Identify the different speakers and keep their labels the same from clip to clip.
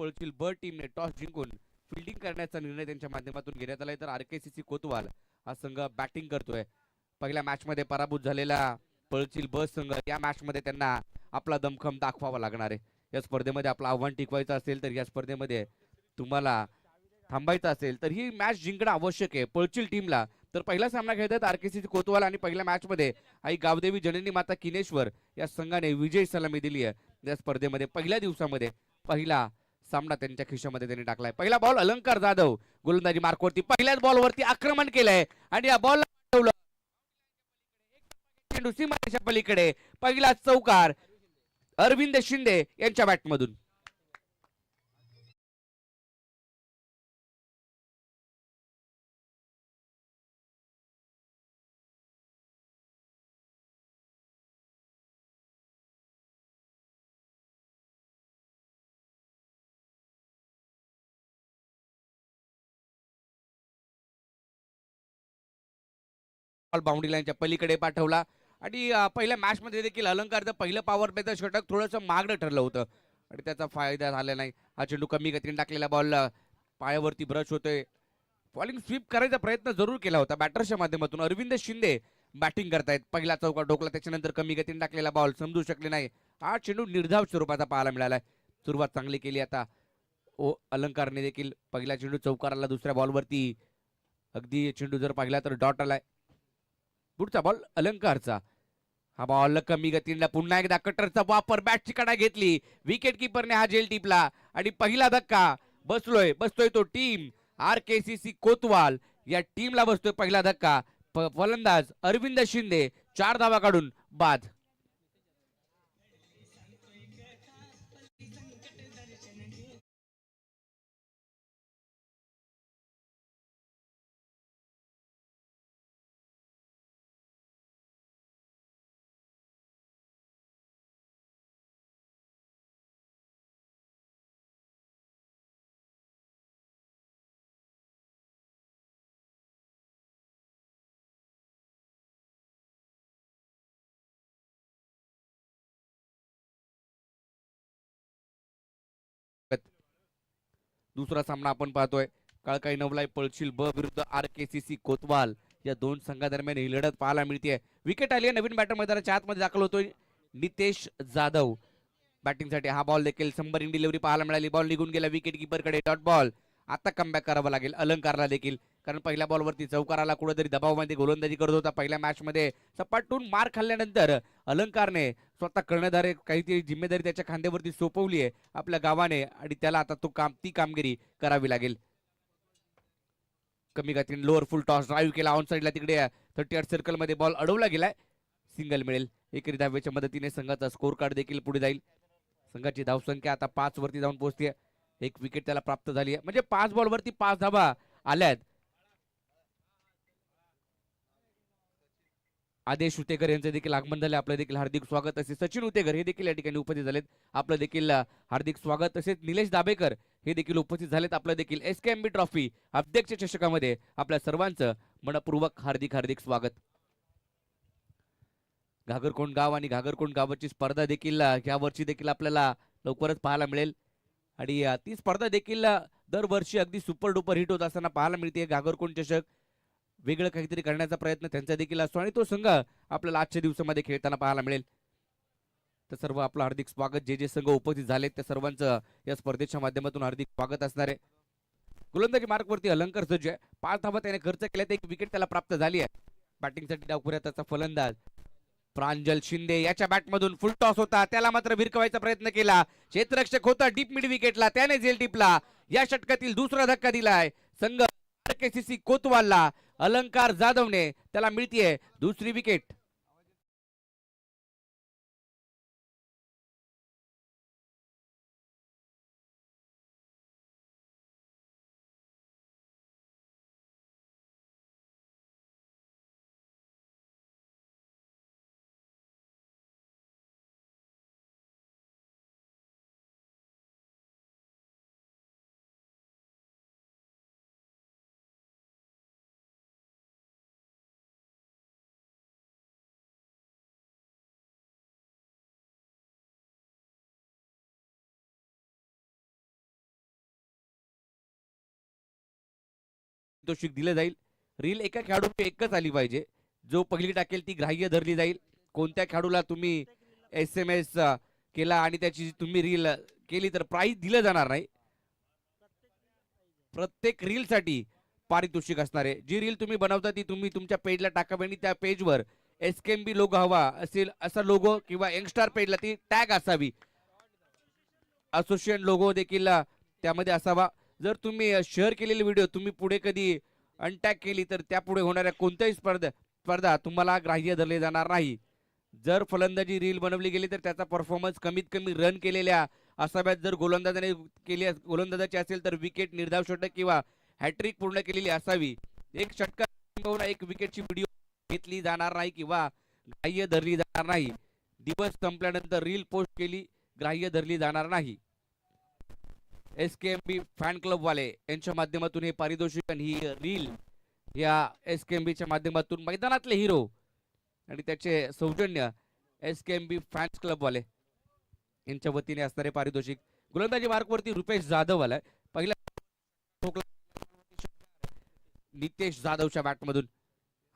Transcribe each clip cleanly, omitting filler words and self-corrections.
Speaker 1: पळशील ब टीमने टॉस जिंकून फिल्डिंग करण्याचा निर्णय त्यांच्या माध्यमातून घेण्यात आलाय, तर आरकेसीसी कोतवाल हा संघ बॅटिंग करतोय. पहिल्या मॅच मध्ये पराभूत झालेला पळशील ब संघ या मॅच मध्ये त्यांना आपला दमखम दाखवावा लागणार आहे. या स्पर्धेमध्ये आपलं आव्हान टिकवायचं असेल तर या स्पर्धेमध्ये तुम्हाला थांबायचं असेल तर ही मॅच जिंकणं आवश्यक आहे पळशील टीमला. तर पहिला सामना खेळतात आरकेसीसी कोतवाल आणि पहिल्या मॅच मध्ये आई गावदेवी जननी माता किनेश्वर या संघाने विजयी सलामी दिली आहे या स्पर्धेमध्ये. पहिल्या दिवसामध्ये पहिला सामना त्यांच्या खिशामध्ये त्यांनी टाकलाय. पहिला बॉल अलंकार जाधव गोलंदाजी मार्कवरती पहिल्याच बॉलवरती आक्रमण केलंय आणि या बॉल चेंडू सीमारेषा पलीकडे पहिला चौकार अरविंद शिंदे यांच्या बॅटमधून. बाउंड्री लाईनच्या पलीकडे पाठवला आणि पहिल्या मॅच मध्ये देखील अलंकारचं पहिलं पॉवर प्लेचं षटक थोडंसं मागणं ठरलं होतं आणि त्याचा फायदा झाला नाही. हा चेंडू कमी गतीने टाकलेला बॉल पायावरती ब्रश होतोय. बॉलिंग स्वीप करायचा प्रयत्न जरूर केला होता बॅटरच्या माध्यमातून. अरविंद शिंदे बॅटिंग करतायत. पहिला चौका डोकला त्याच्यानंतर कमी गतीने टाकलेला बॉल समजू शकले नाही. हा चेंडू निर्धाव स्वरूपाचा पाहायला मिळालाय. सुरुवात चांगली केली आता अलंकारने देखील. पहिला चेंडू चौकाराला दुसऱ्या बॉलवरती अगदी चेंडू जर पाहिला तर डॉट आलाय. पुढचा बॉल अलंकारचा. हा बॉल कमी गतीला पुन्हा एकदा कटरचा वापर बॅटची कडा घेतली. विकेट किपरने हा झेल टिपला आणि पहिला धक्का बसतोय तो टीम आरकेसीसी कोतवाल या टीमला बसतोय पहिला धक्का. फलंदाज अरविंद शिंदे 4 धावा काढून बाद. दुसरा सामना आपण पाहतोय काळकाई नवलाई पळशील ब विरुद्ध आरकेसीसी कोतवाल या दोन संघादरम्यान ही लढत पाहायला मिळते. विकेट आली आहे. नवीन बॅटर मैदानाच्या आतमध्ये दाखल होतोय नितेश जाधव बॅटिंगसाठी. हा बॉल देखील संबरिंग डिलिव्हरी पाहायला मिळाली. बॉल निघून गेला विकेट कीपरकडे. Dot ball. आता कमबॅक करावं लागेल अलंकारला देखील, कारण पहिल्या बॉलवरती चौकाराला कुठेतरी दबावामध्ये गोलंदाजी करत होता. पहिल्या मॅच मध्ये सपाटून मार खाल्ल्यानंतर अलंकारने स्वतः कर्णधार काहीतरी जिम्मेदारी त्याच्या खांद्यावरती सोपवली आहे आपल्या गावाने आणि त्याला आता ती कामगिरी करावी लागेल. कमी गतीने लोअर फुल टॉस ड्राईव्ह केला ऑन साईडला तिकडे 38 सर्कल मध्ये बॉल अडवला गेलाय. सिंगल मिळेल. एकरी धावेच्या मदतीने संघाचा स्कोर कार्ड देखील पुढे जाईल. संघाची धावसंख्या आता 5 वरती जाऊन पोहोचते. एक विकेट त्याला प्राप्त झाली आहे म्हणजे 5 बॉलवरती 5 धावा आल्यात. आदेश उतेकर यांचे देखील आगमन झाले. आपलं देखील हार्दिक स्वागत. तसेच सचिन उतेकर हे देखील या ठिकाणी उपस्थित झालेत. आपलं देखील हार्दिक स्वागत. तसेच निलेश दाभेकर हे देखील उपस्थित झालेत. आपलं देखील एसकेएमबी ट्रॉफी अध्यक्ष चषकामध्ये आपल्या सर्वांचं मनपूर्वक हार्दिक हार्दिक स्वागत. घागरकोंड गाव आणि घागरकोंड गावाची स्पर्धा देखील या वर्षी देखील आपल्याला लवकरच पाहायला मिळेल आणि ती स्पर्धा देखील दरवर्षी अगदी सुपर डुपर हिट होत असताना पाहायला मिळते. घागरकोंड चषक वेगळं काहीतरी करण्याचा प्रयत्न त्यांचा देखील असतो आणि तो संघ आपल्याला आजच्या दिवसामध्ये खेळताना पाहायला मिळेल. तर सर्व आपलं हार्दिक स्वागत. जे जे संघ उपस्थित झाले त्या सर्वांचं या स्पर्धेच्या माध्यमातून हार्दिक स्वागत असणार आहे. गोलंदाजी मार्कवरती अलंकार सज्ज आहे. 5 धावा त्याने खर्च केल्यात. एक विकेट त्याला प्राप्त झाली आहे. बॅटिंगसाठी डावखुऱ्यात त्याचा फलंदाज प्रांजल शिंदे याच्या बॅटमधून फुल टॉस होता. त्याला मात्र भिरकवायचा प्रयत्न केला. क्षेत्ररक्षक होता डीप मिड विकेटला. त्याने झेल टिपला. या षटकातील दुसरा धक्का दिलाय संघ आरकेसीसी कोतवालला. अलंकार जाधवने त्याला मिळतीये दुसरी विकेट. पारितोषिक दिलं जाईल. रील एका खेळाडूची एकच आली पाहिजे. जो पहिली टाकेल ती ग्राह्य धरली जाईल. कोणत्या खेळाडूला तुम्ही SMS केला आणि त्याची तुम्ही रील केली तर प्राइज दिलं जाणार नाही. प्रत्येक रील साठी पारितोषिक असणार आहे. जी रील तुम्ही बनवता ती तुम्ही तुमच्या पेजला टाकावी आणि त्या पेजवर SKMB लोगो हवा असेल असा लोगो किंवा यंगस्टार पेजला ती टॅग असावी. असोसिएशन लोगो देखील त्यामध्ये असावा. जर तुम्ही शेअर केलेली व्हिडिओ तुम्ही पुढे कधी अनटॅग केली तर त्यापुढे होणाऱ्या कोणत्याही स्पर्धा तुम्हाला ग्राह्य धरले जाणार नाही. जर फलंदाजी रील बनवली गेली तर त्याचा परफॉर्मन्स कमीत कमी रन केलेल्या असाव्यात. जर गोलंदाजाने केली गोलंदाजाची असेल तर विकेट, निर्धाव षटक किंवा हॅट्रिक पूर्ण केलेली असावी. एक षटकार एक विकेटची व्हिडिओ घेतली जाणार नाही किंवा ग्राह्य धरली जाणार नाही. दिवस संपल्यानंतर रील पोस्ट केली ग्राह्य धरली जाणार नाही. SKMB फॅन क्लब वाले यांच्या माध्यमातून हे पारितोषिक आणि ही रील या SKMB च्या माध्यमातून मैदानातले हिरो आणि त्याचे सौजन्य SKMB फॅन्स क्लब वाले यांच्या वतीने असणारे पारितोषिक. गोलंदाजी मार्कवरती रुपेश जाधव आलाय. पहिला नितेश जाधवच्या बॅटमधून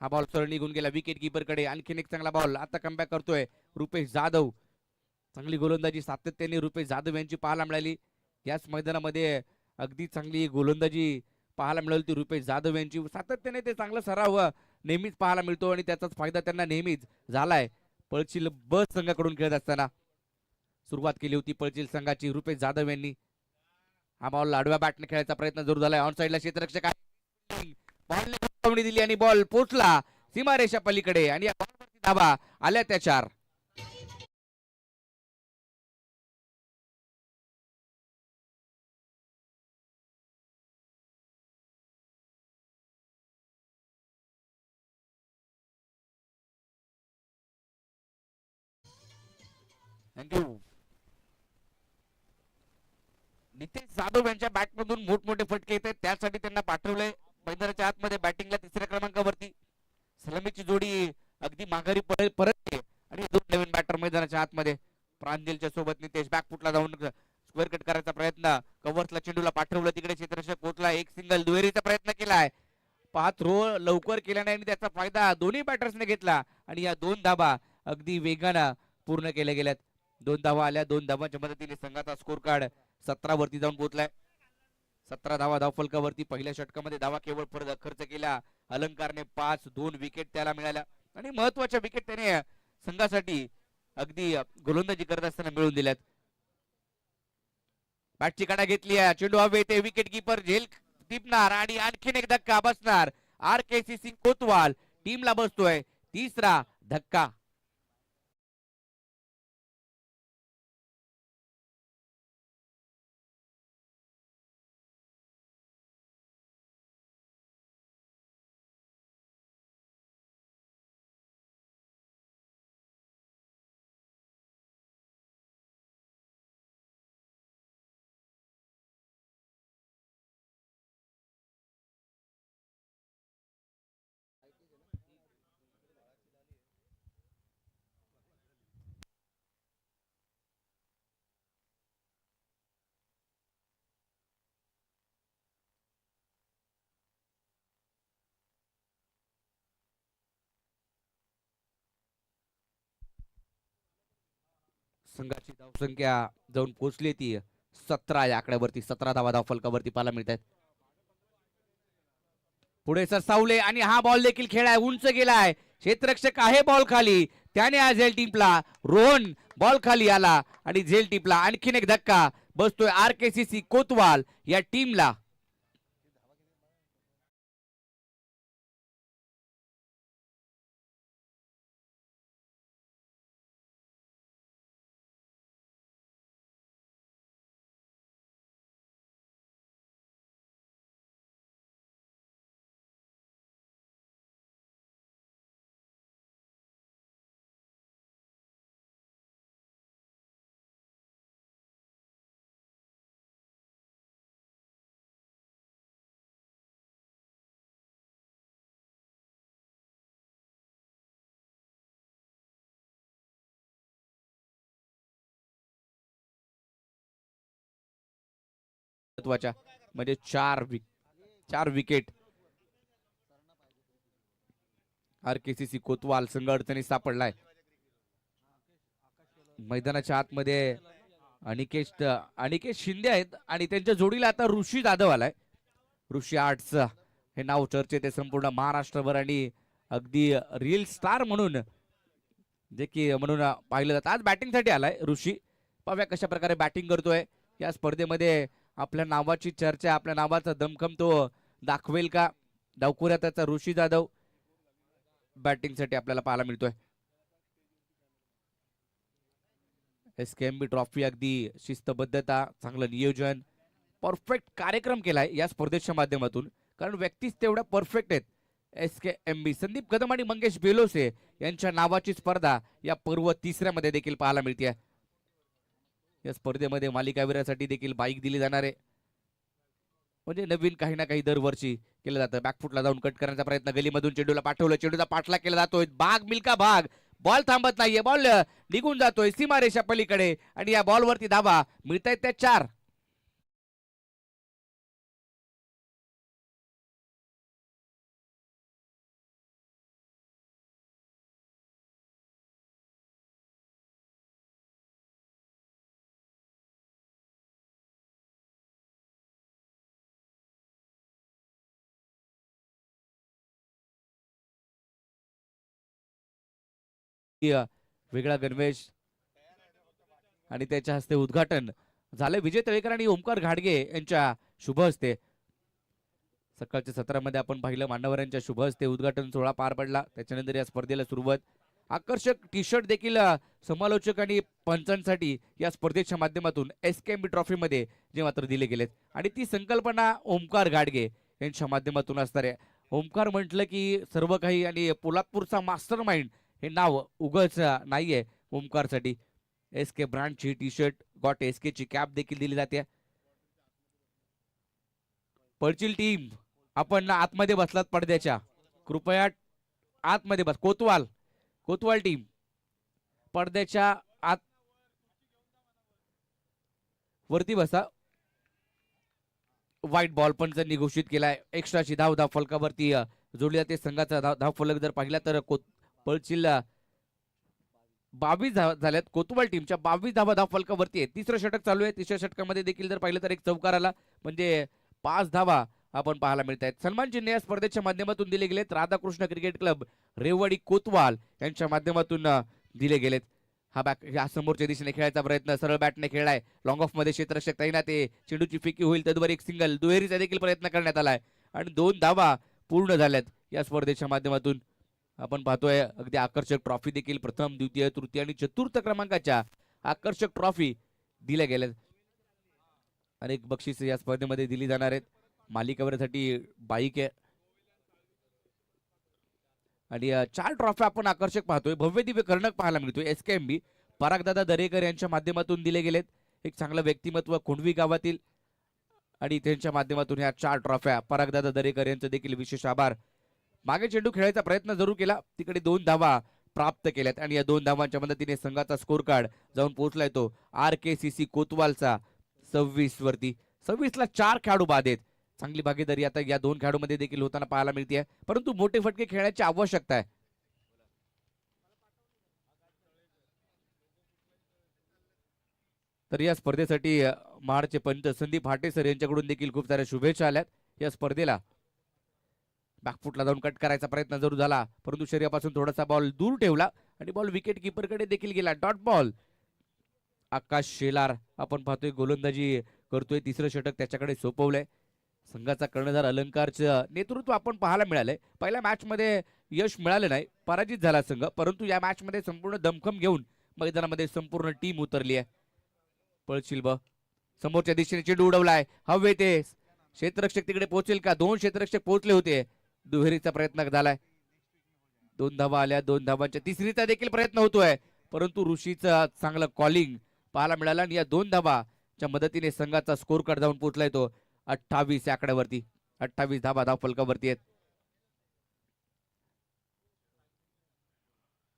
Speaker 1: हा बॉल सरळ निघून गेला विकेट कीपर कडे. आणखीन एक चांगला बॉल आता कमबॅक करतोय रुपेश जाधव. चांगली गोलंदाजी सातत्याने रुपेश जाधव यांची पाहायला मिळाली. याच मैदानामध्ये अगदी चांगली गोलंदाजी पाहायला मिळाली ती रुपेश जाधव यांची. सातत्याने ते चांगला सराव नेहमीच पाहायला मिळतो आणि त्याचाच फायदा त्यांना नेहमीच झालाय. पळशील बस संघाकडून खेळत असताना सुरुवात केली होती पळशील संघाची रुपेश जाधव यांनी. हा बॉल आडव्या बॅटने खेळायचा प्रयत्न जरूर झालाय. ऑन साईडला क्षेत्ररक्षक बॉलने दिली आणि बॉल पोचला सीमारेषा पलीकडे आणि धावा आल्या त्या 4. थँक्यू. नितेश जाधव यांच्या बॅटमधून मोठमोठे फटके येत आहेत त्यासाठी त्यांना पाठवलंय मैदानाच्या आतमध्ये बॅटिंगला 3ऱ्या क्रमांकावरती. सलामीची जोडी अगदी माघारी परत आणि 2 नवीन बॅटर मैदानाच्या आतमध्ये. प्रांजलच्या सोबत नितेश बॅकफुटला जाऊन स्क्वेअर कट करायचा प्रयत्न. कव्हर्सला चेंडूला पाठवलं तिकडे क्षेत्ररक्षक पोहोचला. एक सिंगल दुहेरीचा प्रयत्न केलाय. 5 रो लवकर केला नाही आणि त्याचा फायदा दोन्ही बॅटर्सने घेतला आणि या 2 धाबा अगदी वेगानं पूर्ण केल्या गेल्यात. 2 धावा आल्या. 2 धावांच्या मदतीने संघाचा स्कोर कार्ड 17 वरती जाऊन पोहोचलाय. 17 धावा धावफलकावरती. पहिल्या षटकामध्ये धावा केवळ खर्च केला अलंकारने 5. 2 विकेट त्याला मिळाल्या आणि महत्वाच्या विकेट त्याने संघासाठी अगदी गोलंदाजी करत असताना मिळवून दिल्यात. बॅटची काढा घेतली आहे. चेंडू हवे ते विकेट कीपर झेल टिपणार आणि आणखीन एक धक्का बसणार. RKC सिंग कोतवाल टीमला बसतोय 3रा धक्का. संघाची धावसंख्या जाऊन पोहोचली ती 17 या आकड्यावरती. 17 धावा धावफलकावरती पाहायला मिळत आहेत. पुढे सरसावले आणि हा बॉल देखील खेळाय उंच गेलाय. क्षेत्ररक्षक आहे बॉल खाली. त्याने आज झेल टीपला. रोहन बॉल खाली आला आणि झेल टीपला. आणखीन एक धक्का बसतोय RKC कोतवाल या टीमला. महत्वाच्या म्हणजे 4 विकेट RKCC कोतवाल संघ अडचणीत सापडलाय. मैदानाच्या आतमध्ये अनिकेत शिंदे आहेत आणि त्यांच्या जोडीला आता ऋषी जाधव आलाय. ऋषी आर्ट्स हे नाव चर्चेत आहे संपूर्ण महाराष्ट्रभर आणि अगदी रील स्टार म्हणून जे की म्हणून पाहिलं जातं. आज बॅटिंगसाठी आलाय ऋषी. पाहूया कशा प्रकारे बॅटिंग करतोय. या स्पर्धेमध्ये आपल्या नावाची चर्चा, आपल्या नावाचा दमखम तो दाखवेल का. डावखुऱ्या त्याचा ऋषी जाधव बॅटिंगसाठी आपल्याला पाहायला मिळतोय. SKMB ट्रॉफी अगदी शिस्तबद्धता, चांगलं नियोजन, परफेक्ट कार्यक्रम केलाय या स्पर्धेच्या माध्यमातून, कारण व्यक्तीच तेवढ्या परफेक्ट आहेत. SKMB संदीप कदम आणि मंगेश बेलोसे यांच्या नावाची स्पर्धा या पर्व 3ऱ्या मध्ये देखील पाहायला मिळते. या स्पर्धेमध्ये मालिकावीरासाठी देखील बाईक दिली जाणार आहे. म्हणजे नवीन काही ना काही दरवर्षी केलं जातं. बॅकफुटला जाऊन कट करण्याचा प्रयत्न, गलीमधून चेंडूला पाठवलं, चेंडूचा पाठला केला जातोय. मिल्का भाग, बॉल थांबत नाहीये, बॉल निघून जातोय सीमारेषा पलीकडे आणि या बॉलवरती धावा मिळतायत त्या 4. वेगळा गणवेश आणि त्याच्या हस्ते उद्घाटन झाले. विजय तळेकर आणि ओमकार घाडगे यांच्या शुभ हस्ते सकाळच्या सत्रामध्ये आपण पाहिलं. मान्यवरांच्या शुभ हस्ते उद्घाटन सोहळा पार पडला. त्याच्यानंतर या स्पर्धेला सुरुवात. आकर्षक टी शर्ट देखील समालोचक आणि पंचांसाठी या स्पर्धेच्या माध्यमातून SKMB ट्रॉफी मध्ये जे मात्र दिले गेलेत आणि ती संकल्पना ओमकार घाडगे यांच्या माध्यमातून असणार आहे. ओमकार म्हटलं की सर्व काही आणि पोलादपूरचा मास्टर माइंड हे नाव उगाच नाहीये ओमकारसाठी. SK ब्रँडची टी शर्ट, गॉट SK ची कॅप देखील दिली जाते. पडचिल टीम आपण आतमध्ये बसलात पडद्याच्या, कृपया आतमध्ये बस. कोतवाल टीम पडद्याच्या आत वरती बसा. व्हाईट बॉल पण जर घोषित केलाय. एक्स्ट्राची धाव फलकावरती जोडली जाते. संघाचा धाव फलक जर पाहिला तर पळचिल 22 झाल्यात. कोतवाल टीमच्या 22 धाव फलकावरती आहे. 3रं षटक चालू आहे. 3ऱ्या षटकामध्ये देखील जर पाहिलं तर एक चौकार आला, म्हणजे 5 धावा आपण पाहायला मिळत आहेत. सन्मान चिन्ह या स्पर्धेच्या माध्यमातून दिले गेलेत. राधाकृष्ण क्रिकेट क्लब रेवडी कोतवाल यांच्या माध्यमातून दिले गेलेत. हा बॅक या समोरच्या दिशेने खेळायचा प्रयत्न, सरळ बॅटने खेळलाय. लॉंग ऑफ मध्ये क्षेत्ररक्षक तैनात आहे. चेंडूची फिकी होईल, तद्वार एक सिंगल, दुहेरीचा देखील प्रयत्न करण्यात आलाय आणि 2 धावा पूर्ण झाल्यात या स्पर्धेच्या माध्यमातून. आपण पाहतोय अगदी आकर्षक ट्रॉफी देखील प्रथम, द्वितीय, तृतीय आणि चतुर्थ क्रमांकाच्या आकर्षक ट्रॉफी दिल्या गेल्या. अनेक बक्षीस या स्पर्धेमध्ये दिली जाणार आहेत. मालिकावीरासाठी बाईक आहे आणि 4 ट्रॉफी आपण आकर्षक पाहतोय. भव्य दिव्य कर्णक पाहायला मिळतोय. SKMB परागदादा दरेकर यांच्या माध्यमातून दिले गेलेत. एक चांगलं व्यक्तिमत्व कोंढवी गावातील आणि त्यांच्या माध्यमातून ह्या 4 ट्रॉफ्या. परागदादा दरेकर यांचं देखील विशेष आभार. मागे चेंडू खेळायचा प्रयत्न जरूर केला, तिकडे 2 धावा प्राप्त केल्यात आणि या 2 धावांच्या मदतीने संघाचा स्कोर कार्ड जाऊन पोहोचलाय तो RKCC कोतवालचा 26 वरती. 26 ला 4 खेळाडू बाद आहेत. चांगली भागीदारी आता या 2 खेळाडूमध्ये देखील होताना पाहायला मिळते, परंतु मोठे फटके खेळण्याची आवश्यकता आहे. तर या स्पर्धेसाठी महाडचे पंच संदीप हाटे सर यांच्याकडून देखील खूप साऱ्या शुभेच्छा आल्यात. या स्पर्धेला बॅकफुटला जाऊन कट करायचा प्रयत्न जरूर झाला, परंतु शरीरापासून थोडासा बॉल दूर ठेवला आणि बॉल विकेट कीपरकडे देखील गेला. Dot ball. आकाश शेलार आपण पाहतोय गोलंदाजी करतोय. 3रं षटक त्याच्याकडे सोपवलंय. संघाचा कर्णधार अलंकारचं नेतृत्व आपण पाहायला मिळालंय. पहिल्या मॅच मध्ये यश मिळालं नाही, पराजित झाला संघ, परंतु या मॅच मध्ये संपूर्ण दमखम घेऊन मैदानामध्ये संपूर्ण टीम उतरली आहे. पळशील समोरच्या दिशेने चेंडू उडवलाय हवे ते क्षेत्ररक्षक तिकडे पोहोचेल का. 2 क्षेत्ररक्षक पोहोचले होते. दुहेरीचा प्रयत्न झालाय. 2 धावा आल्या. 2 धावांच्या तिसरीचा देखील प्रयत्न होतोय, परंतु ऋषीचं चांगलं कॉलिंग पाहायला मिळालं आणि या 2 धावाच्या मदतीने संघाचा स्कोर कार्ड जाऊन पोहोचलाय तो 28 या आकड्यावरती. 28 धावा धाव फलकावरती आहेत.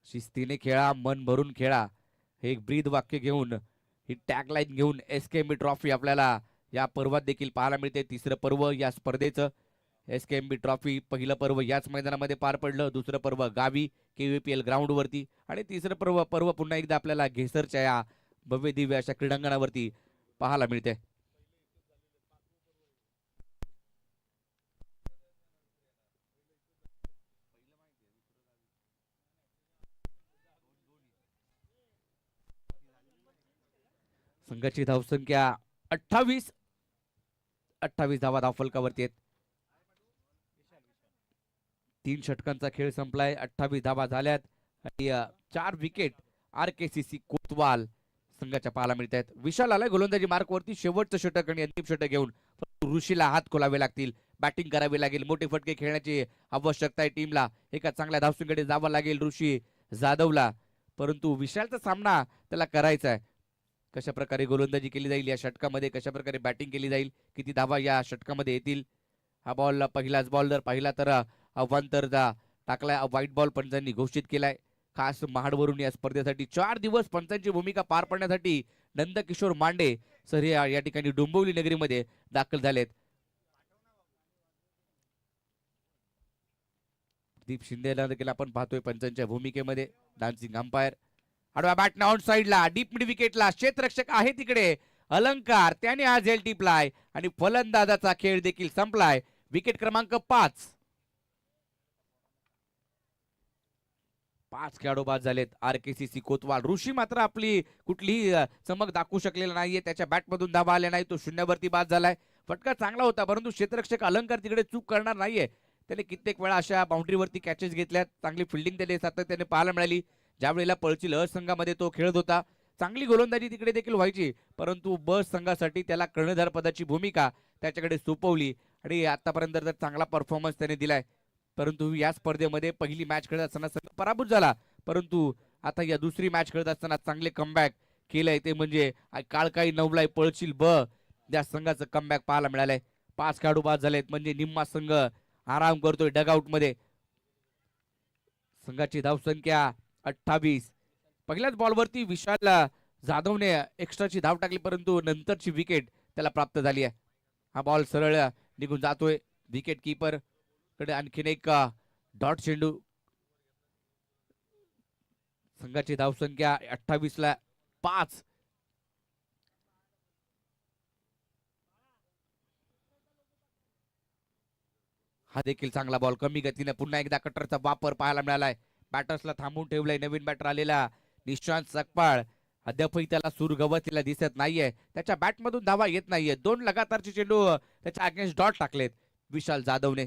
Speaker 1: शिस्तीने खेळा, मन भरून खेळा, हे एक ब्रीद वाक्य घेऊन, ही टॅगलाईन घेऊन SKMB ट्रॉफी आपल्याला या पर्वात देखील पाहायला मिळते. 3रं पर्व या स्पर्धेचं. SKMB ट्रॉफी पहिलं पर्व याच मैदानामध्ये पार पडलं, दुसरं पर्व गावी KVPL ग्राउंड वरती आणि तिसरं पर्व पुन्हा एकदा आपल्याला घेसरच्या या भव्य दिव्य अशा क्रीडांगणावरती पाहायला मिळते. संघाची धावसंख्या 28 धावा धावफलकावरती आहेत. 3 षटकांचा खेळ संपलाय. 28 धावा झाल्यात आणि 4 विकेट RKCC कोतवाल संघाच्या पाहायला मिळत आहेत. विशाल आलाय गोलंदाजी मार्कवरती. शेवटचं षटक आणि अंतिम षटक घेऊन ऋषीला हात खोलावे लागतील, बॅटिंग करावी लागेल, मोठे फटके खेळण्याची आवश्यकता आहे टीमला. एका चांगल्या धावसंख्येकडे जावं लागेल ऋषी जाधवला, परंतु विशालचा सामना त्याला करायचा आहे. कशा प्रकारे गोलंदाजी केली जाईल या षटकामध्ये, कशा प्रकारे बॅटिंग केली जाईल, किती धावा या षटकामध्ये येतील. हा बॉल पहिलाच बॉल जर पाहिला तर अवांतर टाकलाय. व्हाईट बॉल पंचांनी घोषित केलाय. खास महाडवरून या स्पर्धेसाठी 4 दिवस पंचांची भूमिका पार पाडण्यासाठी नंदकिशोर मांडे सर या ठिकाणी डोंबिवली नगरीमध्ये दाखल झालेत. दीप शिंदेला देखील आपण पाहतोय पंचांच्या भूमिकेमध्ये. Dancing umpire. आडवा बॅटन ऑन साइडला, डीप मिड विकेटला क्षेत्ररक्षक आहे तिकडे अलंकार, त्याने हा झेल टिपलाय आणि फलंदाजाचा खेळ देखील संपलाय. विकेट क्रमांक 5. 5 खेळाडू बाद झालेत RKCC कोतवाल. ऋषी मात्र आपली कुठलीही चमक दाखवू शकलेला नाहीये. त्याच्या बॅटमधून धावा आल्या नाही, तो शून्यावरती बाद झालाय. फटका चांगला होता, परंतु क्षेत्ररक्षक अलंकार तिकडे चूक करणार नाहीये. त्याने कित्येक वेळा अशा बाउंड्रीवरती कॅचेस घेतल्यात. चांगली फिल्डिंग त्याने सातत्याने पाहायला मिळाली. ज्या वेळेला पळची लहर संघामध्ये तो खेळत होता, चांगली गोलंदाजी तिकडे देखील व्हायची, परंतु बस संघासाठी त्याला कर्णधार पदाची भूमिका त्याच्याकडे सोपवली आणि आतापर्यंत तर चांगला परफॉर्मन्स त्याने दिलाय. परंतु या स्पर्धेमध्ये पहिली मॅच खेळत असताना संघ पराभूत झाला, परंतु आता या दुसरी मॅच खेळत असताना चांगले कमबॅक केलंय. ते म्हणजे काळकाई नवलाय पळशील या संघाचं कमबॅक पाहायला मिळालंय. 5 खेळाडू बाद झालेत म्हणजे निम्मा संघ आराम करतोय डगआउट मध्ये. संघाची धावसंख्या 28. पहिल्याच बॉलवरती विशाल जाधवने एक्स्ट्राची धाव टाकली, परंतु नंतरची विकेट त्याला प्राप्त झाली आहे. हा बॉल सरळ निघून जातोय. विकेट कीपर कडे आणखीन एक डॉट चेंडू. संघाची धावसंख्या 28 ला 5. हा देखील चांगला बॉल कमी गतीने पुन्हा एकदा कटरचा वापर पाहायला मिळालाय. बॅटर्सला थांबून ठेवलंय. नवीन बॅटर आलेला निशांत सकपाळ अद्यापही त्याला सूर गवतलेला दिसत नाहीये. त्याच्या बॅटमधून धावा येत नाहीये. 2 लगातारचे चेंडू त्याच्या अगेन्स्ट डॉट टाकलेत विशाल जाधवने.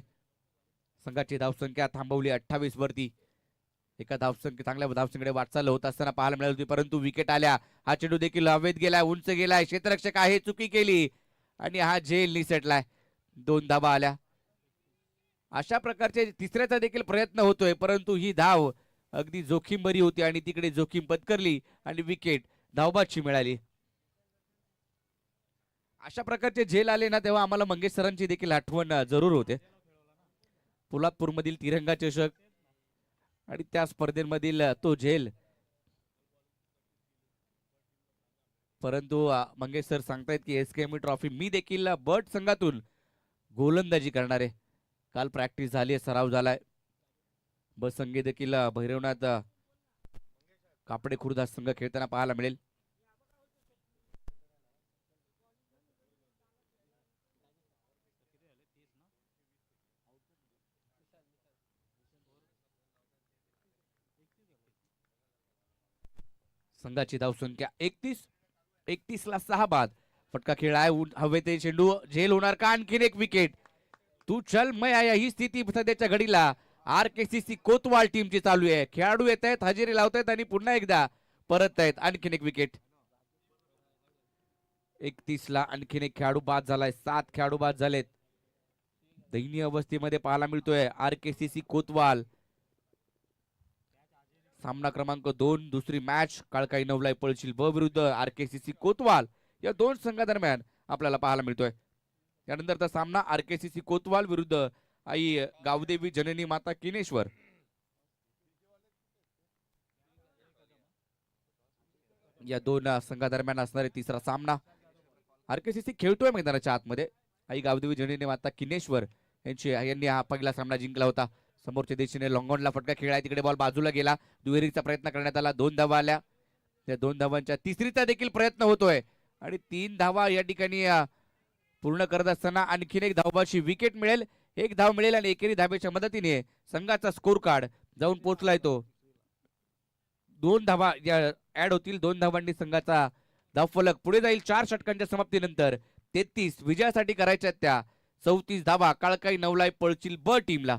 Speaker 1: संघाची धावसंख्या थांबवली 28 वरती. एका चांगल्या धावसंख्येकडे वाटचाल होत असताना पाहायला मिळाली होती, परंतु विकेट आल्या. हा चेंडू देखील हवेत गेलाय, उंच गेलाय. क्षेत्ररक्षक आहे, चुकी केली आणि हा झेल निसटलाय. 2 धावा आल्या. अशा प्रकारचे तिसऱ्याचा देखील प्रयत्न होतोय, परंतु ही धाव अगदी जोखीम बरी होती आणि तिकडे जोखीम पत्करली आणि विकेट धावबादची मिळाली. अशा प्रकारचे झेल आले ना, तेव्हा आम्हाला मंगेश सरांची देखील आठवण जरूर होते. पोलादपूरमधील तिरंगा चषक आणि त्या स्पर्धेमधील तो झेल. परंतु मंगेश सर सांगतायत की SKMB ट्रॉफी मी देखील बट संघातून गोलंदाजी करणार आहे. काल प्रॅक्टिस झाली, सराव झालाय. बस संघ देखील भैरवनाथ कापडे खुर्द संघ खेळताना पाहायला मिळेल. संघाची धावसंख्या 31 ला 6 बाद. फटका खेळ आहे, हवेत चेंडू झेल होणार का? आणखीन एक विकेट. तू चल मैं आया ही स्थिती सध्याच्या घडीला RKCC कोतवाल टीमची चालू आहे. खेळाडू येत आहेत, हजेरी लावतायत आणि पुन्हा एकदा परत आहेत. आणखीन एक विकेट. 31 ला आणखीन एक खेळाडू बाद झालाय. 7 खेळाडू बाद झालेत. दयनीय अवस्थेमध्ये पाहायला मिळतोय RKCC कोतवाल. सामना क्रमांक 2 दुसरी मॅच काळकाई नवलाई पळशील विरुद्ध RKCC कोतवाल या 2 संघादरम्यान आपल्याला पाहायला मिळतोय. त्यानंतरचा सामना RKCC कोतवाल विरुद्ध आई गावदेवी जननी माता किनेश्वर. या 2 संघादरम्यान असणारे तिसरा सामना. RKCC खेळतोय मैदानाच्या आतमध्ये. आई गावदेवी जननी माता किनेश्वर यांनी हा पहिला सामना जिंकला होता. समोरच्या दिशेने लॉंगॉनला फटका खेळाय, तिकडे बॉल बाजूला गेला, दुहेरीचा प्रयत्न करण्यात आला, 2 धावा आल्या. त्या 2 धावांच्या तिसरीचा देखील प्रयत्न होतोय आणि 3 धावा या ठिकाणी पूर्ण करत असताना आणखीन एक धावबाची विकेट मिळेल, 1 धाव मिळेल आणि एकेरी धावेच्या मदतीने संघाचा स्कोर कार्ड जाऊन पोहोचलाय तो 2 धावा ऍड होतील. 2 धावांनी संघाचा धावफलक पुढे जाईल. 4 षटकांच्या समाप्तीनंतर 33 विजयासाठी करायच्या त्या 34 धावा काळकाई नवलाई पळचिल ब टीमला.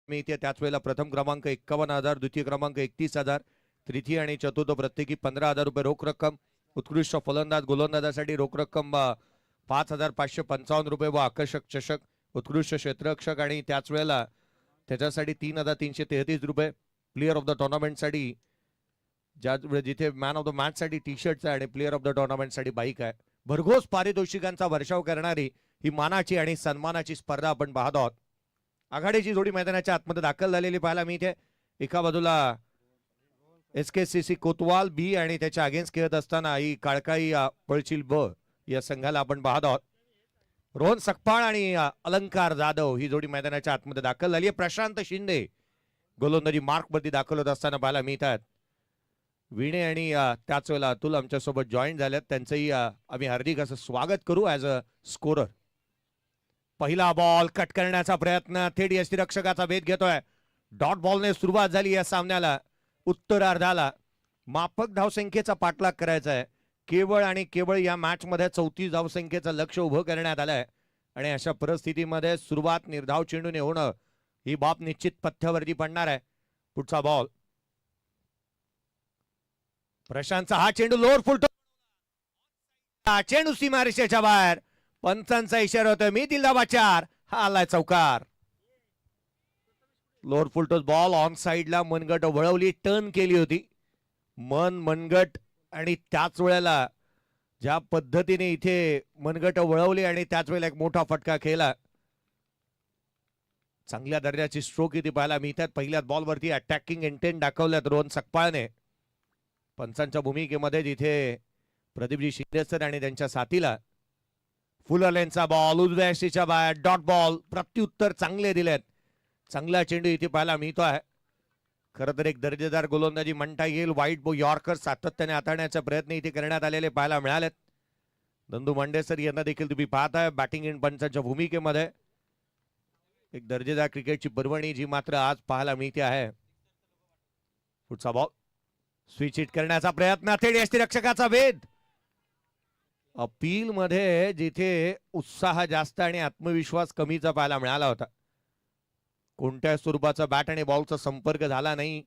Speaker 2: मी इथे त्याच वेळेला प्रथम क्रमांक 51,000, द्वितीय क्रमांक 31,000, तृतीय आणि चतुर्थ प्रत्येकी 15,000 रुपये रोख रक्कम. उत्कृष्ट फलंदाज गोलंदाजासाठी रोख रक्कम 5,555 रुपये व आकर्षक चषक. उत्कृष्ट क्षेत्ररक्षक आणि त्याच वेळेला त्याच्यासाठी 3,333 रुपये. प्लेअर ऑफ द टुर्नामेंटसाठी जिथे मॅन ऑफ द मॅच साठी टी शर्ट आहे आणि प्लेअर ऑफ द टुर्नामेंट साठी बाईक आहे. भरघोस पारितोषिकांचा वर्षाव करणारी ही मानाची आणि सन्मानाची स्पर्धा आपण पाहत आहोत. आघाडीची जोडी मैदानाच्या आतमध्ये दाखल झालेली पाहायला मी इथे एका बाजूला SKCC कोतवाल बी आणि त्याच्या अगेन्स्ट खेळत असताना ही काळकाई पळचिल ब या संघाला आपण पाहत आहोत. रोहन सकपाळ आणि अलंकार जाधव ही जोडी मैदानाच्या आतमध्ये दाखल झाली आहे. प्रशांत शिंदे गोलंदाजी मार्क वरती दाखल होत असताना पाहायला मिळतात. विणे आणि त्याच वेळेला अतुल आमच्यासोबत जॉईन झाल्यात, त्यांचंही आम्ही हार्दिक असं स्वागत करू ऍज अ स्कोरर. पहिला बॉल कट करण्याचा प्रयत्न थेट यष्टीरक्षकाचा वेध घेतोय. डॉट बॉलने सुरुवात झाली या सामन्याला. उत्तरार्धाला माफक धावसंख्येचा पाठलाग करायचा आहे. केवळ आणि केवळ या मॅच मध्ये 34 धावसंख्येचं लक्ष उभं करण्यात आलंय आणि अशा परिस्थितीमध्ये सुरुवात निर्धाव चेंडूने होणं ही बाब निश्चित पथ्यावरती पडणार आहे. पुढचा बॉल प्रशांतचा हा चेंडू लोअर फुलटो, चेंडू सीमारेषेच्या बाहेर. पंचांचा इशारा होतोय मी दिलदाबा 4. हा आलाय चौकार. लोअर फुलटोस बॉल ऑन साइडला मनगट वळवली, टर्न केली होती मनगट आणि त्याच वेळेला ज्या पद्धतीने इथे मनगट वळवली आणि त्याच वेळेला एक मोठा फटका खेळला. चांगल्या दर्जाची स्ट्रोक इथे पाहायला मिळतात. पहिल्याच बॉलवरती अटॅकिंग इंटेंट दाखवल्यात रोहन सकपाळने. पंचांच्या भूमिकेमध्ये जिथे प्रदीपजी शिंदे सर आणि त्यांच्या साथीला. फुलरलेनचा बॉल उजव्या बाहेर डॉट बॉल. प्रत्युत्तर चांगले दिलेत. चांगला चेंडू इथे पाहायला मिळतो आहे. खरं तर एक दर्जेदार गोलंदाजी म्हणता येईल. व्हाईट यॉर्कर सातत्याने हाताळण्याचा प्रयत्न इथे करण्यात आलेले पाहायला मिळालेत. नंदू मांडेसर यांना देखील तुम्ही पाहताय बॅटिंग इन पंचांच्या भूमिकेमध्ये. एक दर्जेदार क्रिकेटची पर्वणी जी मात्र आज पाहायला मिळते आहे. पुढचा बॉल स्विच हिट करण्याचा प्रयत्न. थेट यष्टीरक्षकाचा वेध. अपील मध्ये जिथे उत्साह जास्त आणि आत्मविश्वास कमीचा पाहायला मिळाला होता. कोणत्या स्वरूपाचा बॅट आणि बॉलचा संपर्क झाला नाही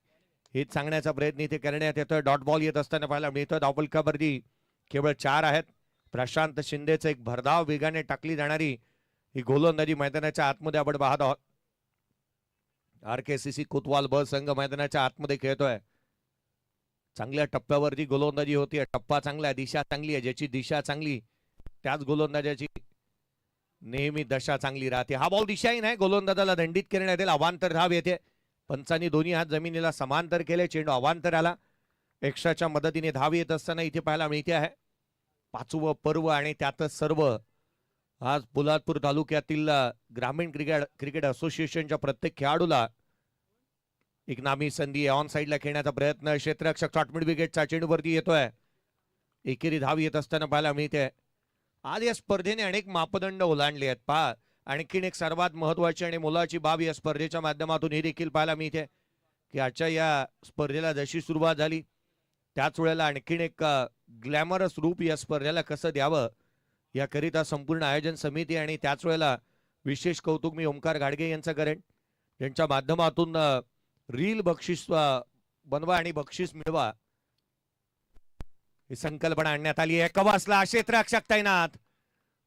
Speaker 2: हेच सांगण्याचा प्रयत्न इथे करण्यात येतोय. डॉट बॉल येत असताना पाहायला मिळतं. धावफलकावरती केवळ 4 आहेत. प्रशांत शिंदेचं एक भरधाव वेगाने टाकली जाणारी ही गोलंदाजी मैदानाच्या आतमध्ये आपण पाहत आहोत. RKCC कोतवाल ब संघ मैदानाच्या आतमध्ये खेळतोय. चांगल्या टप्प्यावरती गोलंदाजी होती. टप्पा चांगला आहे, दिशा चांगली आहे. ज्याची दिशा चांगली त्याच गोलंदाजाची नेहमी दशा चांगली राहते. हा बॉल दिशाही नाही. गोलंदाजाला दंडित करण्यात येईल. अवांतर धाव येते. पंचांनी दोन्ही हात जमिनीला समांतर केले. चेंडू अवांतर आला. एक्स्ट्राच्या मदतीने धाव येत असताना इथे पाहायला मिळते आहे. 5वं पर्व आणि त्यातच सर्व. आज पोलादपूर तालुक्यातील ग्रामीण क्रिकेट असोसिएशनच्या प्रत्येक खेळाडूला एक नामी संधी. ऑन साइडला खेळण्याचा प्रयत्न. क्षेत्ररक्षक शॉर्ट मिड विकेटचा चेंडूवरती येतोय. एकेरी धाव येत असताना पाहायला मिळते. आज या स्पर्धेने अनेक मापदंड ओलांडले आहेत. पहा आणखीन एक सर्वात महत्वाची आणि मोलाची बाब या स्पर्धेच्या माध्यमातून ही देखील पाहायला मिळते की आजच्या या स्पर्धेला जशी सुरुवात झाली त्याच वेळेला आणखीन एक ग्लॅमरस रूप या स्पर्धेला कसं द्यावं याकरिता संपूर्ण आयोजन समिती आणि त्याच वेळेला विशेष कौतुक मी ओमकार घाडगे यांचं करेन. यांच्या माध्यमातून रील बक्षीस बनवा आणि बक्षीस मिळवा ही संकल्पना आणण्यात आली आहे. कवासला क्षेत्ररक्षक तैनात.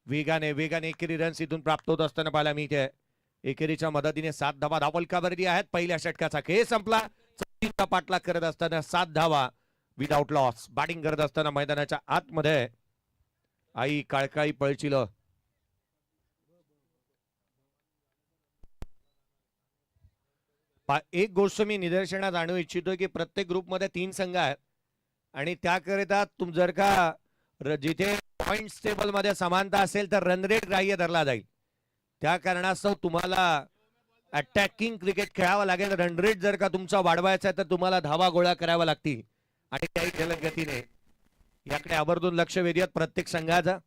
Speaker 2: वेगाने एकेरी रन्स इथून प्राप्त होत असताना पाहायला मिळते. एकेरीच्या मदतीने 7 धावा धावफलकावरती आहेत. पहिल्या षटकाचा खेळ संपला. चौथीचा पाठलाग करत असताना 7 धावा विदाउट लॉस. बॅटिंग करत असताना मैदानाच्या आतमध्ये आई काळकाळी पळचिल. एक गोष्ट मी निदर्शनात आणू इच्छितो की प्रत्येक ग्रुपमध्ये 3 संघ आहेत आणि त्याकरिता जर का जिथे पॉइंट्स टेबल मध्ये समानता असेल तर रन रेट ग्राह्य धरला जाईल. त्या कारणास्तव तुम्हाला अटॅकिंग क्रिकेट खेळावं लागेल. रन रेट जर का तुमचा वाढवायचा आहे तर तुम्हाला धावा गोळा करावा लागतील आणि त्याही जलद गतीने. याकडे आवर्जून लक्ष वेधूयात प्रत्येक संघाचा.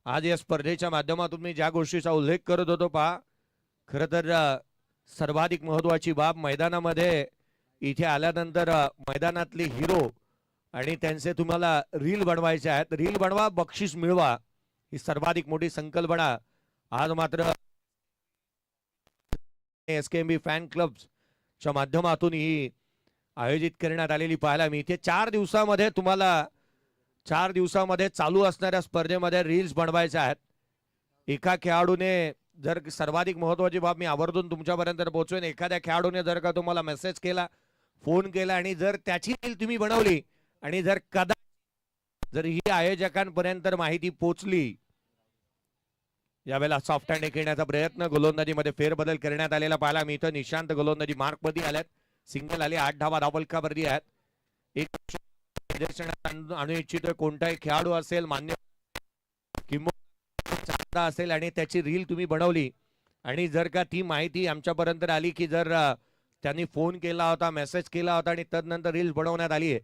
Speaker 2: आज या स्पर्धेच्या माध्यमातून मी ज्या गोष्टीचा उल्लेख करत होतो पहा, खरं तर सर्वाधिक महत्वाची बाब मैदानामध्ये इथे आल्यानंतर मैदानातले हिरो आणि त्यांचे तुम्हाला रील बनवायचे आहेत. रील बनवा, बक्षीस मिळवा ही सर्वाधिक मोठी संकल्पना आज मात्र SKMB फॅन क्लबच्या माध्यमातून ही आयोजित करण्यात आलेली पाहायला मिळते. 4 दिवसामध्ये तुम्हाला 4 दिवसामध्ये चालू असणाऱ्या स्पर्धेमध्ये रील्स बनवायच्या आहेत. एका खेळाडूने जर सर्वाधिक महत्वाची बाब मी आवर्जून तुमच्यापर्यंत पोहोचवेन. एखाद्या खेळाडूने जर का तुम्हाला मेसेज केला, फोन केला आणि जर त्याची रील तुम्ही बनवली आणि जर जर ही आयोजकांपर्यंत माहिती पोहोचली, यावेळेला सॉफ्ट हँड खेळण्याचा प्रयत्न. गोलंदाजीमध्ये फेरबदल करण्यात आलेला पाहायला मिळतं. निशांत गोलंदाजी मार्क मध्ये आल्यात. सिंगल आले. 8 धावा धावफलकावरती आहेत. एक निदर्शनात आणू इच्छितोय कोणताही खेळाडू असेल मान्य किंवा असेल आणि त्याची रील तुम्ही बनवली आणि जर का ती माहिती आमच्यापर्यंत आली की जर त्यांनी फोन केला होता, मेसेज केला होता आणि तदनंतर रील्स बनवण्यात आली आहे,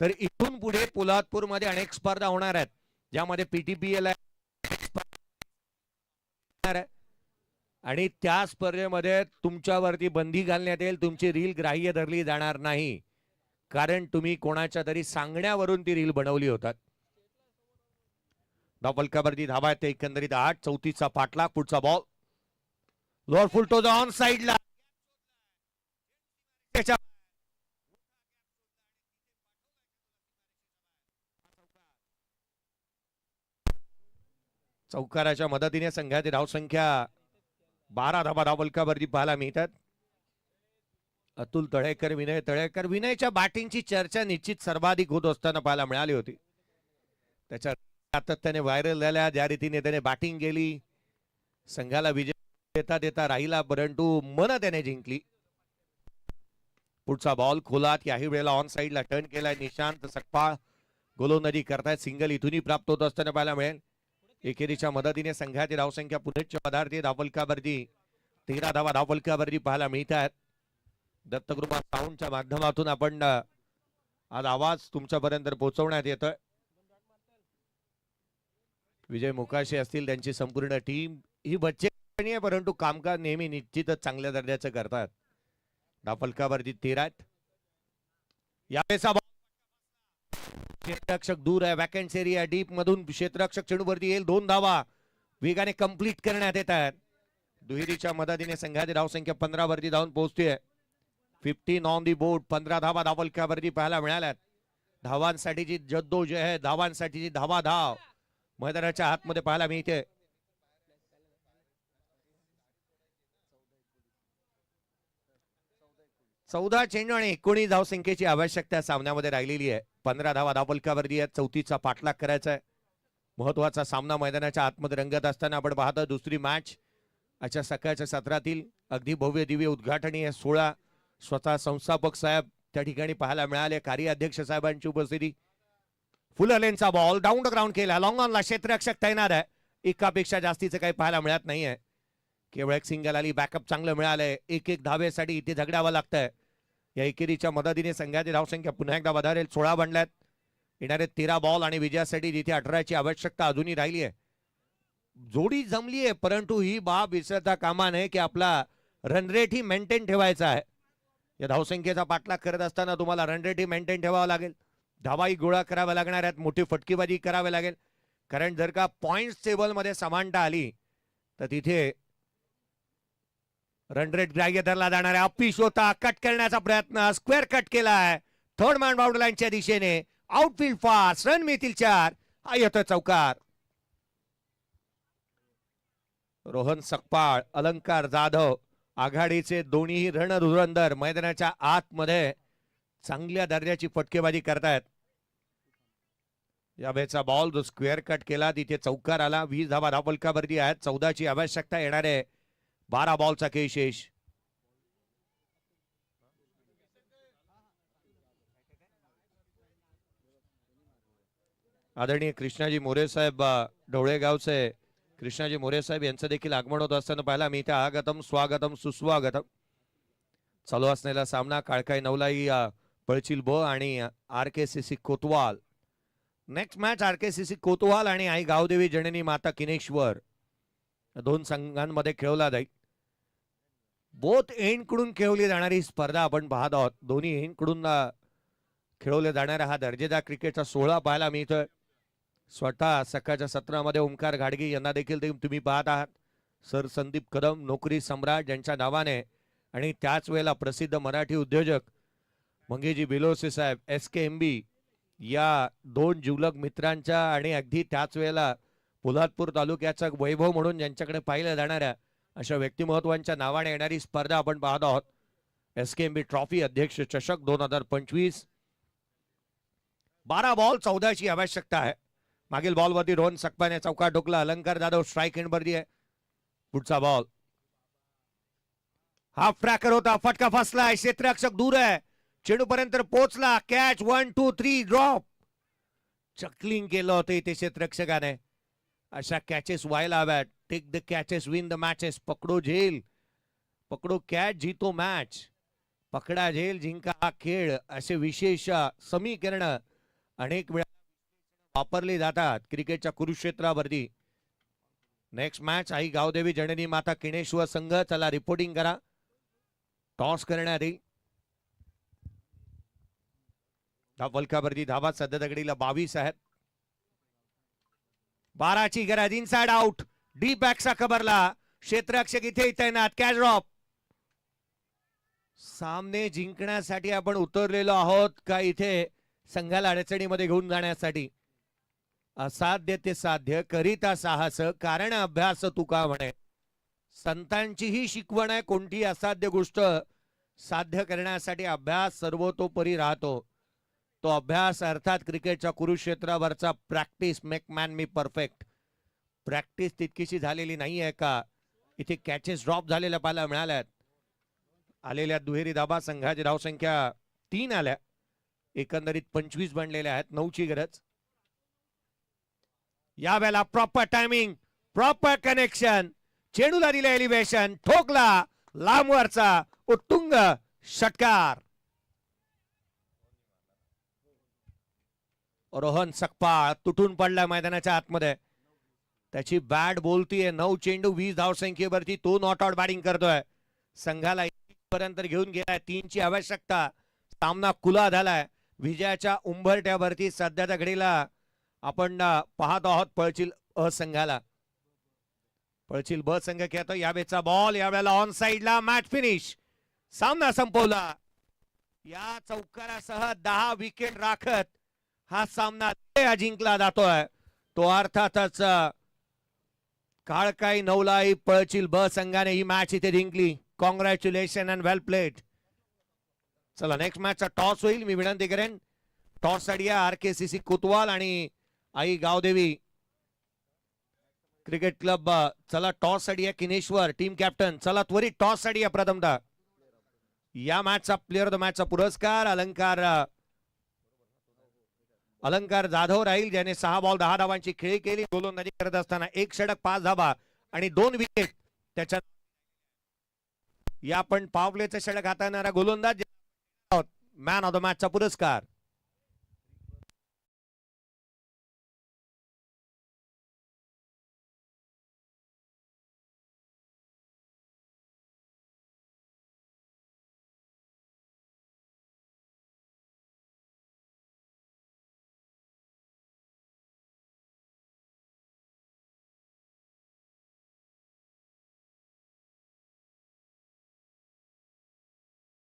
Speaker 2: तर इथून पुढे पोलादपूर मध्ये अनेक स्पर्धा होणार आहेत ज्यामध्ये PTPL आणि त्या स्पर्धेमध्ये तुमच्यावरती बंदी घालण्यात येईल. तुमची रील ग्राह्य धरली जाणार नाही कारण तुम्ही कोणाच्या तरी सांगण्यावरून ती रील बनवली होतात. धावफलकावरती धावा आहेत एकंदरीत 8. 34चा पाठलाग. पुढचा ball lower full toes on साइडला. चौकाराच्या मदतीने संघाची धावसंख्या 12 धावा धावफलकावरती पाहायला मिळतात. अतुल तळेकर, विनय तळेकर. विनयच्या बॅटिंगची चर्चा निश्चित सर्वाधिक होत असताना पाहायला मिळाली होती. त्याच्या सातत्याने व्हायरल झाल्या ज्या रीतीने त्याने बॅटिंग केली, संघाला विजय देता देता राहिला, परंतु मन त्याने जिंकली. पुढचा बॉल खोलात, याही वेळेला ऑन साइडला टर्न केलाय. निशांत सकपाळ गोलंदाजी करतायत. सिंगल इथूनही प्राप्त होत असताना पाहायला मिळेल. एकेरीच्या मदतीने संघाची धावसंख्या पुढे पदार्थ धावफलकावरती 13 धावा धावफलकावरती पाहायला मिळतात. दत्तकृपा साऊंडच्या माध्यमातून आपण आज आवाज तुमच्यापर्यंत पोहोचवण्यात येतोय. विजय मोकाशे असतील, त्यांची संपूर्ण टीम ही बच्चे आहे, परंतु कामकाज नेहमी निश्चितच चांगल्या दर्जाचं करतात. धावफलकावरती 13. यावेळेचा क्षेत्ररक्षक दूर आहे. वॅकंट एरिया डीप मधून क्षेत्ररक्षक चेंडूवरती येईल. 2 धावा वेगाने कंप्लीट करण्यात येत आहेत. दुहेरीच्या मदतीने संघाची धावसंख्या 15 वरती धावून पोहोचते. 15 ऑन दी बोर्ड. 15 धावा धावफलकावरती पाहायला मिळाल्यात. धावांसाठीची जद्दोजहद, धावांसाठीची धावाधाव मैदानाच्या आतमध्ये पाहायला मिळते. चौदा चेंडू आणि 19 धावसंख्येची आवश्यकता सामन्यामध्ये राहिलेली आहे. 15 धावा धावफलकावरती आहेत. 34चा पाठलाग करायचा आहे. महत्वाचा सामना मैदानाच्या आतमध्ये रंगत असताना आपण पाहतो दुसरी मॅच आजच्या सकाळच्या सत्रातील अगदी भव्य दिव्य उद्घाटनीय सोहळा. स्वतः संस्थापक साहेब त्या ठिकाणी पाहायला मिळाले. कार्याध्यक्ष साहेबांची उपस्थिती. फुललेनचा बॉल डाऊन द ग्राउंड केला. लॉंग ऑनला क्षेत्ररक्षक तैनात आहे. एकापेक्षा जास्तीचं काही पाहायला मिळत नाहीये. केवळ एक सिंगल आली. बॅकअप चांगलं मिळालंय. एक धावेसाठी इथे झगडावं लागतंय. या एकेरीच्या मदतीने संघाची धावसंख्या पुन्हा एकदा वधारेल. 16 बनल्यात. येणारे 13 बॉल आणि विजयासाठी जिथे 18ची आवश्यकता अजूनही राहिली आहे. जोडी जमली आहे, परंतु ही बाब विसरता कामा नये की आपला रन रेट ही मेंटेन ठेवायचा आहे. या धावसंख्येचा पाठलाग करत असताना तुम्हाला रन रेट ही मेंटेन ठेवावा लागेल. धावाही गोळा कराव्या लागणार आहेत. मोठी फटकेबाजी करावी लागेल. कारण जर का पॉइंट्स टेबल मध्ये समानता आली तर तिथे रन रेट ग्राह्य धरला जाणार आहे. अपिश होता. कट करण्याचा प्रयत्न. स्क्वेअर कट केलाय. थर्ड मॅन बाउंड्री लाईनच्या दिशेने. Outfield fast. रन मिळतील 4. हा येतो चौकार. रोहन सकपाळ, अलंकार जाधव आघाडीचे दोन्ही रणधुरंदर मैदानाच्या आतमध्ये चांगल्या दर्जाची फटकेबाजी करतायत. या वेळेचा बॉल जो स्क्वेअर कट केला तिथे चौकार आला. 20 धावा धावफलकावरती आहेत. 14ची आवश्यकता येणार आहे. 12 बॉलचा खेळ शेष. आदरणीय कृष्णाजी मोरे साहेब ढवळेगावचे कृष्णाजी मोरे साहेब यांचं देखील आगमन होत असताना पाहिला मी. आगतम स्वागतम सुस्वागतम. चालू असलेला सामना काळकाई नवलाई पळचिल ब आणि RKCC कोतवाल. नेक्स्ट मॅच RKCC कोतवाल आणि आई गावदेवी जननी माता किनेश्वर दोन संघांमध्ये खेळवला जाईल. बोथ एंड कडून खेळवली जाणारी स्पर्धा आपण पाहत आहोत. दोन्ही एंड कडून खेळवले जाणारा हा दर्जेदार क्रिकेटचा सोहळा पाहायला मिळतोय. स्वतः सकाळच्या सत्रामध्ये ओमकार घाडगे यांना देखील तुम्ही पाहत आहात. सर संदीप कदम नोकरी सम्राट यांच्या नावाने आणि त्याच वेळेला प्रसिद्ध मराठी उद्योजक मंगेजी बिलोसे साहेब SKMB या दोन जिवलग मित्रांच्या आणि अगदी त्याच वेळेला पोलादपूर तालुक्याचा वैभव म्हणून ज्यांच्याकडे पाहिलं जाणाऱ्या अशा व्यक्तिमत्वांच्या नावाने येणारी स्पर्धा आपण पाहत आहोत. SKMB ट्रॉफी अध्यक्ष चषक 2025. 12 बॉल 14ची आवश्यकता आहे. मागील बॉलवरती रोहन सकपाने चौकार ठोकला. अलंकार जाधव स्ट्राइक एंडवरती आहे. पुढचा बॉल हाफ ट्रॅकर होता. फटका फसला. क्षेत्ररक्षक दूर आहे. चेंडू पर्यंत पोहोचला. Catch 1 2 3 drop. चकलिंग केलं होतं इथे क्षेत्ररक्षकाने. अशा कॅचेस व्हायला हव्यात. Take the catches win the matches. पकडो झेल, पकडो कॅच जीतो मॅच. पकडा झेल जिंका हा खेळ असे विशेष समीकरण अनेक वेळा वापरले जातात क्रिकेटच्या कुरुक्षेत्रावरती. नेक्स्ट मॅच आई गावदेवी जननी माता किणेश्वर संघ. चला रिपोर्टिंग करा. टॉस करण्यात येईल. धावफलकावरती धावा सध्या दगडीला 22 आहेत. 12ची गरज. Inside out. डीप बॅकचा खबरला. क्षेत्ररक्षक इथे तैनात. Catch drop. सामने जिंकण्यासाठी आपण उतरलेलो आहोत का इथे संघाला अडचणीमध्ये घेऊन जाण्यासाठी? असाध्य ते साध्य करिता साहस कारण अभ्यास तुका म्हणे. संतांची ही शिकवण आहे. कोणती असाध्य गोष्ट साध्य करण्यासाठी अभ्यास सर्वतोपरी राहतो. तो अभ्यास अर्थात क्रिकेटच्या कुरुक्षेत्रावरचा प्रॅक्टिस मेक मॅन मी परफेक्ट. प्रॅक्टिस तितकीशी झालेली नाहीये का इथे कॅचेस ड्रॉप झालेल्या पाहायला मिळाल्यात. आलेल्या दुहेरी धाबा संघाची धावसंख्या 3 आल्या. एकंदरीत 25 बनलेल्या आहेत. 9ची गरज. यावेळेला प्रॉपर टायमिंग, प्रॉपर कनेक्शन, चेंडूला दिले एलिव्हेशन, ठोकला लांबवरचा उत्तुंग षटकार. रोहन सकपाळ तुटून पडलाय मैदानाच्या आतमध्ये. त्याची बॅट बोलतीये. 9 चेंडू 20 धावसंख्येवरती तो नॉट आउट बॅटिंग करतोय. संघाला पर्यंत घेऊन गेलाय. 3ची आवश्यकता. सामना खुला झालाय. विजयाच्या उंबरठ्यावरती सध्याच्या घडीला आपण पाहत आहोत पळचिल अ संघाला. पळचिल ब संघ खेळतो. यावेळेचा बॉल यावेळेला ऑन साइडला. Match finish. सामना संपवला. या चौकारासह 10 विकेट राखत हा सामना जिंकला जातोय. तो अर्थातच काळकाई नवलाई पळचिल ब संघाने ही मॅच इथे जिंकली. Congratulation and well played. चला नेक्स्ट मॅचचा टॉस होईल. मी विनंती करेन टॉस साठी RKCC कोतवाल आणि आई गावदेवी क्रिकेट क्लब. चला टॉस साठी किनेश्वर टीम कॅप्टन. चला त्वरित टॉस साठी प्रथमतः या मॅचचा प्लेअर ऑफ द मॅचचा पुरस्कार अलंकार जाधव राहील, ज्याने 6 बॉल 10 धावांची खेळी केली. गोलंदाजी करत असताना 1 षटक 5 धावा आणि 2 विकेट. त्याच्यात या पण पावलेचे षटक हाताळणारा गोलंदाज मॅन ऑफ द मॅचचा पुरस्कार.